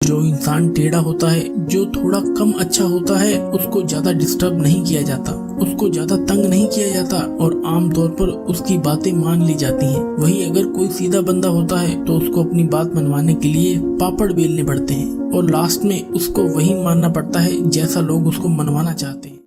जो इंसान टेढ़ा होता है, जो थोड़ा कम अच्छा होता है, उसको ज्यादा डिस्टर्ब नहीं किया जाता, उसको ज्यादा तंग नहीं किया जाता और आमतौर पर उसकी बातें मान ली जाती हैं। वहीं अगर कोई सीधा बंदा होता है तो उसको अपनी बात मनवाने के लिए पापड़ बेलने पड़ते हैं और लास्ट में उसको वही मानना पड़ता है जैसा लोग उसको मनवाना चाहते हैं।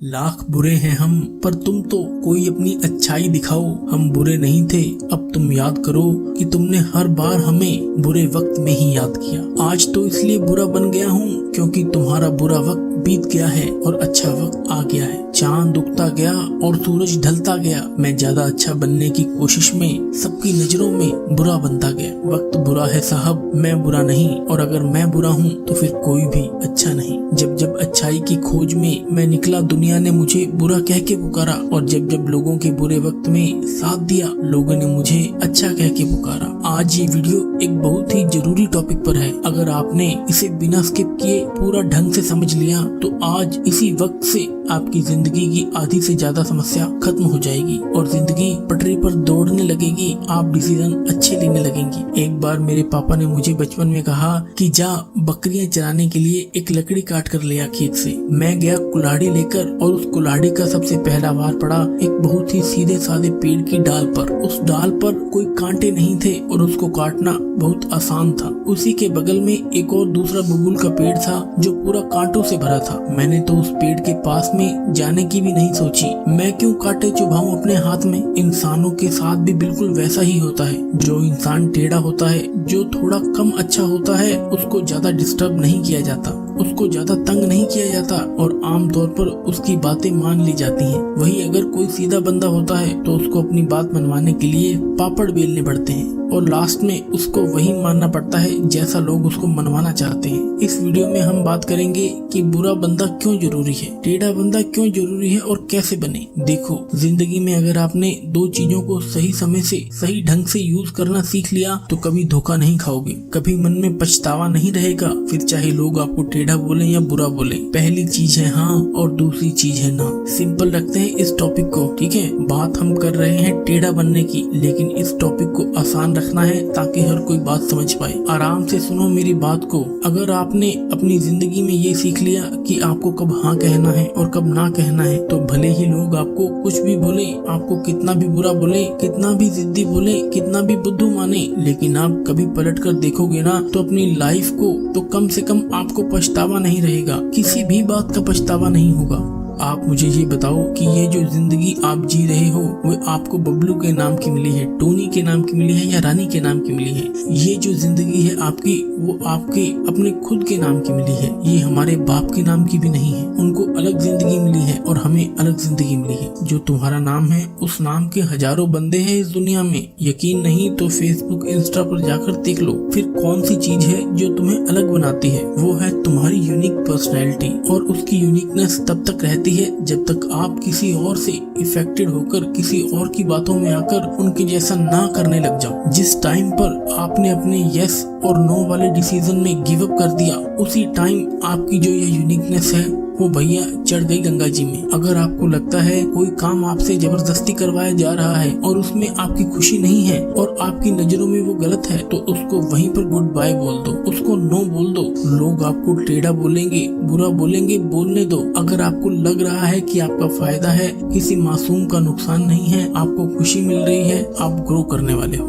लाख बुरे हैं हम, पर तुम तो कोई अपनी अच्छाई दिखाओ। हम बुरे नहीं थे, अब तुम याद करो कि तुमने हर बार हमें बुरे वक्त में ही याद किया। आज तो इसलिए बुरा बन गया हूँ क्योंकि तुम्हारा बुरा वक्त बीत गया है और अच्छा वक्त आ गया है। चांद उगता गया और सूरज ढलता गया। मैं ज्यादा अच्छा बनने की कोशिश में सबकी नजरों में बुरा बनता गया। वक्त बुरा है साहब, मैं बुरा नहीं, और अगर मैं बुरा हूँ तो फिर कोई भी अच्छा नहीं। जब जब अच्छाई की खोज में मैं निकला, दुनिया ने मुझे बुरा कह के पुकारा, और जब जब लोगों के बुरे वक्त में साथ दिया, लोगों ने मुझे अच्छा कह के पुकारा। आज ये वीडियो एक बहुत ही जरूरी टॉपिक पर है। अगर आपने इसे बिना स्किप किए पूरा ढंग से समझ लिया तो आज इसी वक्त से आपकी जिंदगी की आधी से ज्यादा समस्या खत्म हो जाएगी और जिंदगी पटरी पर दौड़ने लगेगी। आप डिसीजन अच्छे लेने लगेंगी। एक बार मेरे पापा ने मुझे बचपन में कहा कि जा बकरियां चराने के लिए एक लकड़ी काट कर ले आ खेत से। मैं गया कुल्हाड़ी लेकर और उस कुल्हाड़ी का सबसे पहला वार पड़ा एक बहुत ही सीधे साधे पेड़ की डाल पर। उस डाल पर कोई कांटे नहीं थे और उसको काटना बहुत आसान था। उसी के बगल में एक और दूसरा बबूल का पेड़ था जो पूरा कांटों से भरा था। मैंने तो उस पेड़ के पास में जाने की भी नहीं सोची। मैं क्यों कांटे चुभाऊं अपने हाथ में। इंसानों के साथ भी बिल्कुल वैसा ही होता है। जो इंसान टेढ़ा होता है, जो थोड़ा कम अच्छा होता है, उसको ज्यादा डिस्टर्ब नहीं किया जाता, उसको ज्यादा तंग नहीं किया जाता और आमतौर पर उसकी बातें मान ली जाती हैं। वहीं अगर कोई सीधा बंदा होता है तो उसको अपनी बात मनवाने के लिए पापड़ बेलने पड़ते हैं और लास्ट में उसको वही मानना पड़ता है जैसा लोग उसको मनवाना चाहते हैं। इस वीडियो में हम बात करेंगे कि बुरा बंदा क्यों जरूरी है, टेढ़ा बंदा क्यों जरूरी है और कैसे बने। देखो, जिंदगी में अगर आपने दो चीजों को सही समय से सही ढंग से यूज करना सीख लिया तो कभी धोखा नहीं खाओगे, कभी मन में पछतावा नहीं रहेगा। फिर चाहे लोग आपको टेढ़ा बोले या बुरा बोले। पहली चीज है हाँ और दूसरी चीज है ना। सिंपल रखते हैं इस टॉपिक को, ठीक है। बात हम कर रहे हैं टेढ़ा बनने की, लेकिन इस टॉपिक को आसान रखना है ताकि हर कोई बात समझ पाए। आराम से सुनो मेरी बात को। अगर आपने अपनी जिंदगी में ये सीख लिया कि आपको कब हाँ कहना है और कब ना कहना है, तो भले ही लोग आपको कुछ भी बोले, आपको कितना भी बुरा बोले, कितना भी जिद्दी बोले, कितना भी बुद्धू माने, लेकिन आप कभी पलट कर देखोगे ना तो अपनी लाइफ को तो कम से कम आपको पछतावा नहीं रहेगा, किसी भी बात का पछतावा नहीं होगा। आप मुझे ये बताओ कि ये जो जिंदगी आप जी रहे हो वो आपको बबलू के नाम की मिली है, टोनी के नाम की मिली है या रानी के नाम की मिली है। ये जो जिंदगी है आपकी, वो आपके अपने खुद के नाम की मिली है। ये हमारे बाप के नाम की भी नहीं है। उनको अलग जिंदगी मिली है और हमें अलग जिंदगी मिली है। जो तुम्हारा नाम है उस नाम के हजारों बंदे हैं इस दुनिया में। यकीन नहीं तो फेसबुक इंस्टा पर जाकर देख लो। फिर कौन सी चीज है जो तुम्हें अलग बनाती है? वो है तुम्हारी यूनिक पर्सनैलिटी। और उसकी यूनिकनेस तब तक रहती है जब तक आप किसी और से इफेक्टेड होकर किसी और की बातों में आकर उनके जैसा ना करने लग जाओ। जिस टाइम पर आपने अपने यस और नो वाले डिसीजन में गिव अप कर दिया, उसी टाइम आपकी जो ये यूनिकनेस है वो भैया चढ़ गई गंगा जी में। अगर आपको लगता है कोई काम आपसे जबरदस्ती करवाया जा रहा है और उसमें आपकी खुशी नहीं है और आपकी नजरों में वो गलत है, तो उसको वहीं पर गुड बाय बोल दो, उसको नो बोल दो। लोग आपको टेढ़ा बोलेंगे, बुरा बोलेंगे, बोलने दो। अगर आपको लग रहा है कि आपका फायदा है, किसी मासूम का नुकसान नहीं है, आपको खुशी मिल रही है, आप ग्रो करने वाले हो,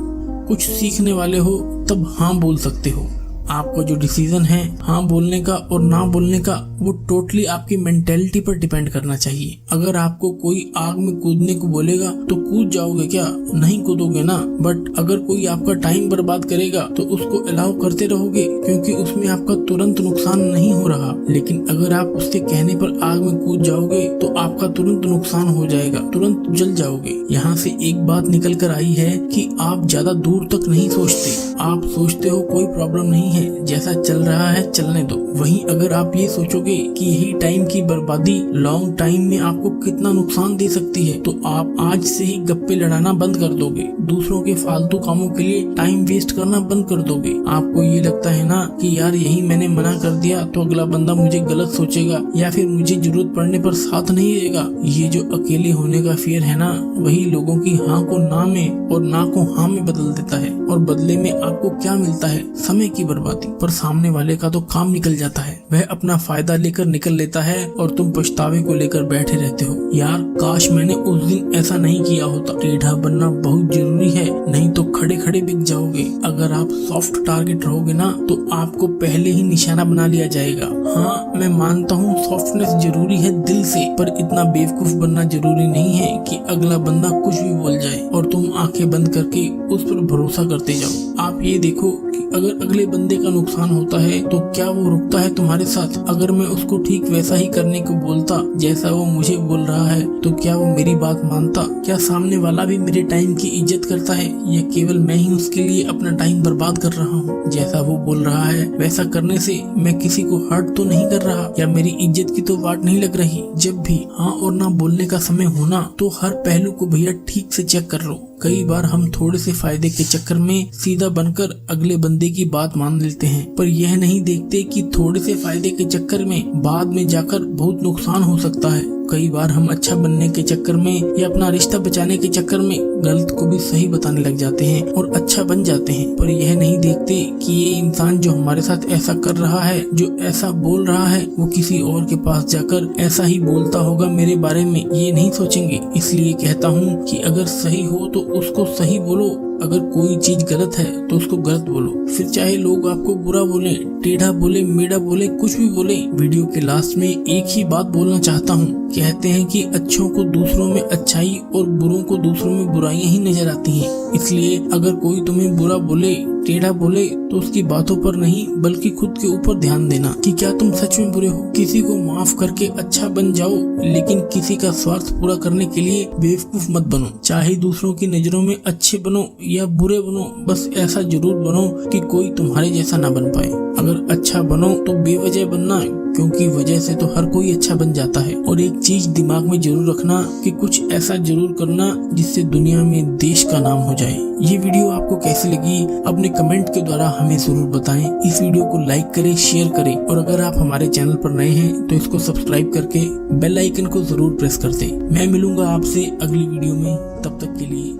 कुछ सीखने वाले हो, तब हाँ बोल सकते हो। आपका जो डिसीजन है हाँ बोलने का और ना बोलने का, वो टोटली आपकी मेंटेलिटी पर डिपेंड करना चाहिए। अगर आपको कोई आग में कूदने को बोलेगा तो कूद जाओगे क्या? नहीं कूदोगे ना। बट अगर कोई आपका टाइम बर्बाद करेगा तो उसको अलाउ करते रहोगे क्योंकि उसमें आपका तुरंत नुकसान नहीं हो रहा। लेकिन अगर आप उसके कहने पर आग में कूद जाओगे तो आपका तुरंत नुकसान हो जाएगा, तुरंत जल जाओगे। यहाँ से एक बात निकल कर आई है कि आप ज्यादा दूर तक नहीं सोचते। आप सोचते हो कोई प्रॉब्लम नहीं है, हैं, जैसा चल रहा है चलने दो। वहीं अगर आप ये सोचोगे कि यही टाइम की बर्बादी लॉन्ग टाइम में आपको कितना नुकसान दे सकती है, तो आप आज से ही गप्पे लड़ाना बंद कर दोगे, दूसरों के फालतू कामों के लिए टाइम वेस्ट करना बंद कर दोगे। आपको ये लगता है ना कि यार यही मैंने मना कर दिया तो अगला बंदा मुझे गलत सोचेगा या फिर मुझे जरूरत पड़ने पर साथ नहीं देगा। ये जो अकेले होने का फियर है ना, वही लोगों की हाँ को ना में और ना को हाँ में बदल देता है। और बदले में आपको क्या मिलता है? समय की बर्बादी। पर सामने वाले का तो काम निकल जाता है, वह अपना फायदा लेकर निकल लेता है और तुम पछतावे को लेकर बैठे रहते हो। यार काश मैंने उस दिन ऐसा नहीं किया होता। टेढ़ा बनना बहुत जरूरी है, नहीं तो खड़े खड़े बिक जाओगे। अगर आप सॉफ्ट टारगेट रहोगे ना तो आपको पहले ही निशाना बना लिया जाएगा। हाँ मैं मानता हूँ सॉफ्टनेस जरूरी है दिल से, पर इतना बेवकूफ बनना जरूरी नहीं है कि अगला बंदा कुछ भी बोल जाए और तुम आंखें बंद करके उस पर भरोसा करते जाओ। आप ये देखो कि अगर अगले बंदे का नुकसान होता है तो क्या वो रुकता है तुम्हारे साथ? अगर मैं उसको ठीक वैसा ही करने को बोलता जैसा वो मुझे बोल रहा है तो क्या वो मेरी बात मानता? क्या सामने वाला भी मेरे टाइम की इज्जत करता है या केवल मैं ही उसके लिए अपना टाइम बर्बाद कर रहा हूँ? जैसा वो बोल रहा है वैसा करने से मैं किसी को हर्ट तो नहीं कर रहा या मेरी इज्जत की तो वाट नहीं लग रही। जब भी हाँ और ना बोलने का समय होना तो हर पहलू को भैया ठीक से चेक कर लो। कई बार हम थोड़े से फायदे के चक्कर में सीधा बनकर अगले बंदे की बात मान लेते हैं, पर यह नहीं देखते कि थोड़े से फायदे के चक्कर में बाद में जाकर बहुत नुकसान हो सकता है। कई बार हम अच्छा बनने के चक्कर में या अपना रिश्ता बचाने के चक्कर में गलत को भी सही बताने लग जाते हैं और अच्छा बन जाते हैं, पर यह नहीं देखते कि ये इंसान जो हमारे साथ ऐसा कर रहा है, जो ऐसा बोल रहा है, वो किसी और के पास जाकर ऐसा ही बोलता होगा मेरे बारे में। ये नहीं सोचेंगे। इसलिए कहता हूँ कि अगर सही हो तो उसको सही बोलो, अगर कोई चीज गलत है तो उसको गलत बोलो। फिर चाहे लोग आपको बुरा बोले, टेढ़ा बोले, मेढ़ा बोले, कुछ भी बोले। वीडियो के लास्ट में एक ही बात बोलना चाहता हूँ। कहते हैं कि अच्छों को दूसरों में अच्छाई और बुरों को दूसरों में बुराइयां ही नजर आती हैं। इसलिए अगर कोई तुम्हें बुरा बोले, टेढ़ा बोले तो उसकी बातों पर नहीं बल्कि खुद के ऊपर ध्यान देना कि क्या तुम सच में बुरे हो। किसी को माफ करके अच्छा बन जाओ, लेकिन किसी का स्वार्थ पूरा करने के लिए बेवकूफ मत बनो। चाहे दूसरों की नजरों में अच्छे बनो या बुरे बनो, बस ऐसा जरूर बनो कि कोई तुम्हारे जैसा ना बन पाए। अगर अच्छा बनो तो बेवजह बनना, क्योंकि वजह से तो हर कोई अच्छा बन जाता है। और एक चीज दिमाग में जरूर रखना कि कुछ ऐसा जरूर करना जिससे दुनिया में देश का नाम हो जाए। ये वीडियो आपको कैसी लगी अपने कमेंट के द्वारा हमें जरूर बताएं। इस वीडियो को लाइक करें, शेयर करें और अगर आप हमारे चैनल पर नए हैं तो इसको सब्सक्राइब करके बेल आइकन को जरूर प्रेस कर दें। मैं मिलूंगा आपसे अगली वीडियो में, तब तक के लिए